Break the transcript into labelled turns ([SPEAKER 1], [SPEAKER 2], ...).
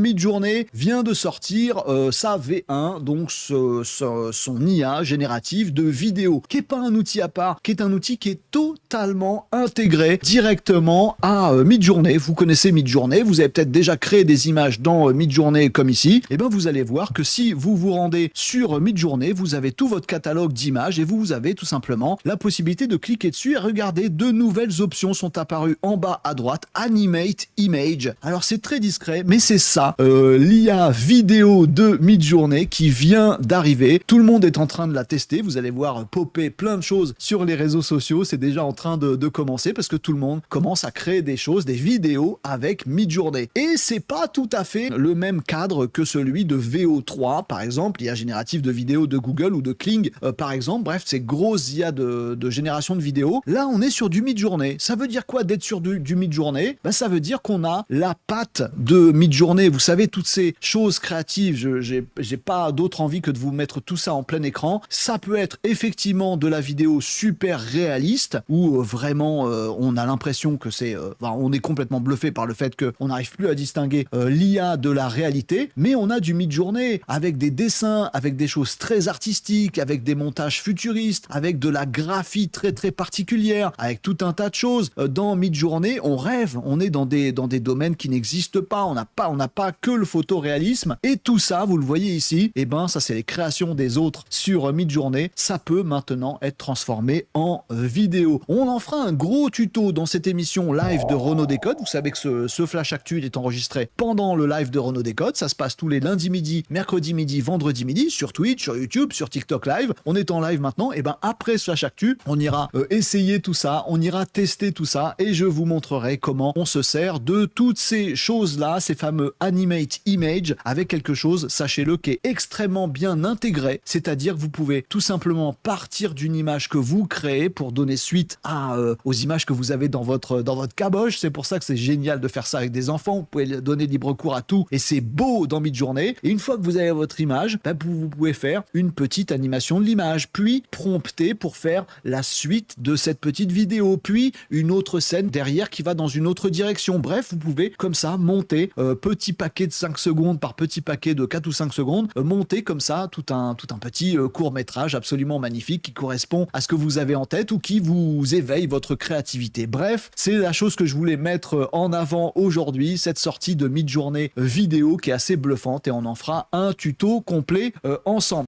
[SPEAKER 1] Midjourney vient de sortir sa V1, donc son IA générative de vidéo, qui n'est pas un outil à part, qui est un outil qui est totalement intégré directement à Midjourney. Vous connaissez Midjourney, vous avez peut-être déjà créé des images dans Midjourney comme ici. Et bien vous allez voir que si vous vous rendez sur Midjourney, vous avez tout votre catalogue d'images et vous avez tout simplement la possibilité de cliquer dessus et regarder, de nouvelles options sont apparues en bas à droite. Animate Image. Alors c'est très discret, mais c'est ça. L'IA vidéo de Midjourney qui vient d'arriver. Tout le monde est en train de la tester. Vous allez voir popper plein de choses sur les réseaux sociaux. C'est déjà en train de commencer parce que tout le monde commence à créer des choses, des vidéos avec Midjourney. Et c'est pas tout à fait le même cadre que celui de VO3, par exemple, l'IA générative de vidéos de Google ou de Kling, par exemple. Bref, ces grosses IA de génération de vidéos. Là, on est sur du Midjourney. Ça veut dire quoi d'être sur du Midjourney? Ça veut dire qu'on a la patte de Midjourney. Vous savez, toutes ces choses créatives, j'ai pas d'autre envie que de vous mettre tout ça en plein écran. Ça peut être effectivement de la vidéo super réaliste, où vraiment on a l'impression que on est complètement bluffé par le fait qu'on n'arrive plus à distinguer l'IA de la réalité, mais on a du Midjourney avec des dessins, avec des choses très artistiques, avec des montages futuristes, avec de la graphie très très particulière, avec tout un tas de choses. Dans Midjourney, on rêve, on est dans des domaines qui n'existent pas, on n'a pas que le photoréalisme, et tout ça, vous le voyez ici, et ça c'est les créations des autres sur Midjourney, ça peut maintenant être transformé en vidéo. On en fera un gros tuto dans cette émission live de Renaud Décode. Vous savez que ce Flash Actu est enregistré pendant le live de Renaud Décode, ça se passe tous les lundis midi, mercredi midi, vendredi midi, sur Twitch, sur YouTube, sur TikTok Live. On est en live maintenant, et après ce Flash Actu, on ira essayer tout ça, on ira tester tout ça, et je vous montrerai comment on se sert de toutes ces choses-là, ces fameux Animate Image, avec quelque chose, sachez-le, qui est extrêmement bien intégré, c'est-à-dire que vous pouvez tout simplement partir d'une image que vous créez pour donner suite aux images que vous avez dans votre caboche. C'est pour ça que c'est génial de faire ça avec des enfants, vous pouvez donner libre cours à tout, et c'est beau dans Midjourney. Et une fois que vous avez votre image, vous pouvez faire une petite animation de l'image, puis prompter pour faire la suite de cette petite vidéo, puis une autre scène derrière qui va dans une autre direction. Bref, vous pouvez comme ça monter petit paquet de 5 secondes par petit paquet de 4 ou 5 secondes, monter comme ça tout un petit court-métrage absolument magnifique qui correspond à ce que vous avez en tête ou qui vous éveille votre créativité. Bref, c'est la chose que je voulais mettre en avant aujourd'hui, cette sortie de Midjourney vidéo qui est assez bluffante, et on en fera un tuto complet ensemble.